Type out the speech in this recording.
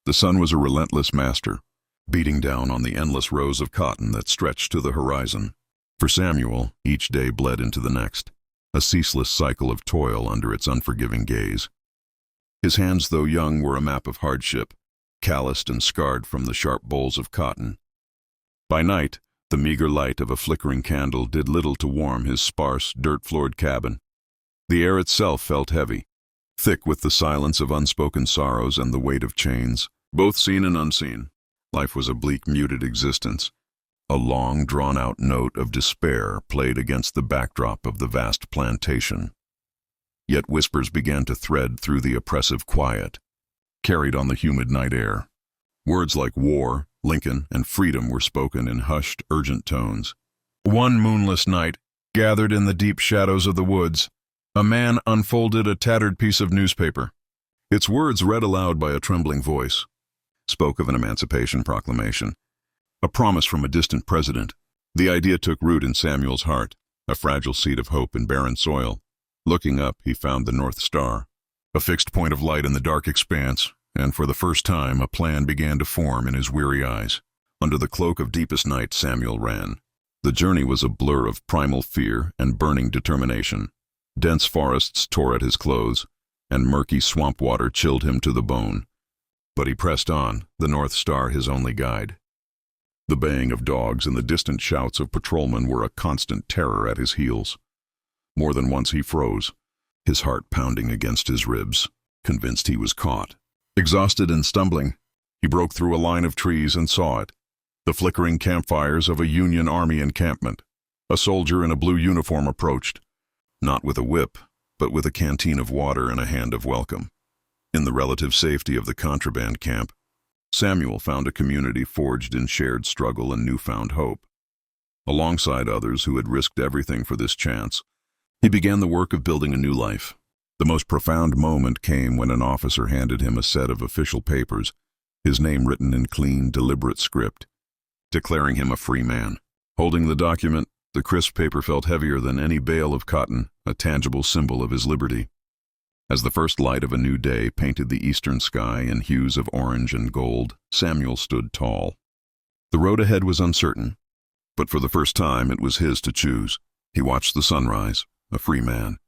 The sun was a relentless master, beating down on the endless rows of cotton that stretched to the horizon. For Samuel, each day bled into the next, a ceaseless cycle of toil under its unforgiving gaze. His hands, though young, were a map of hardship, calloused and scarred from the sharp bowls of cotton. By night, the meager light of a flickering candle did little to warm his sparse, dirt-floored cabin. The air itself felt heavy, thick with the silence of unspoken sorrows and the weight of chains, both seen and unseen. Life was a bleak, muted existence. A long, drawn-out note of despair played against the backdrop of the vast plantation. Yet whispers began to thread through the oppressive quiet, carried on the humid night air. Words like war, Lincoln, and freedom were spoken in hushed, urgent tones. One moonless night, gathered in the deep shadows of the woods, a man unfolded a tattered piece of newspaper. Its words, read aloud by a trembling voice, spoke of an emancipation proclamation, a promise from a distant president. The idea took root in Samuel's heart, a fragile seed of hope in barren soil. Looking up, he found the North Star, a fixed point of light in the dark expanse, and for the first time a plan began to form in his weary eyes. Under the cloak of deepest night, Samuel ran. The journey was a blur of primal fear and burning determination. Dense forests tore at his clothes, and murky swamp water chilled him to the bone. But he pressed on, the North Star his only guide. The baying of dogs and the distant shouts of patrolmen were a constant terror at his heels. More than once he froze, his heart pounding against his ribs, convinced he was caught. Exhausted and stumbling, he broke through a line of trees and saw it, the flickering campfires of a Union Army encampment. A soldier in a blue uniform approached, not with a whip, but with a canteen of water and a hand of welcome. In the relative safety of the contraband camp, Samuel found a community forged in shared struggle and newfound hope. Alongside others who had risked everything for this chance, he began the work of building a new life. The most profound moment came when an officer handed him a set of official papers, his name written in clean, deliberate script, declaring him a free man. Holding the document, the crisp paper felt heavier than any bale of cotton, a tangible symbol of his liberty. As the first light of a new day painted the eastern sky in hues of orange and gold, Samuel stood tall. The road ahead was uncertain, but for the first time it was his to choose. He watched the sunrise, a free man,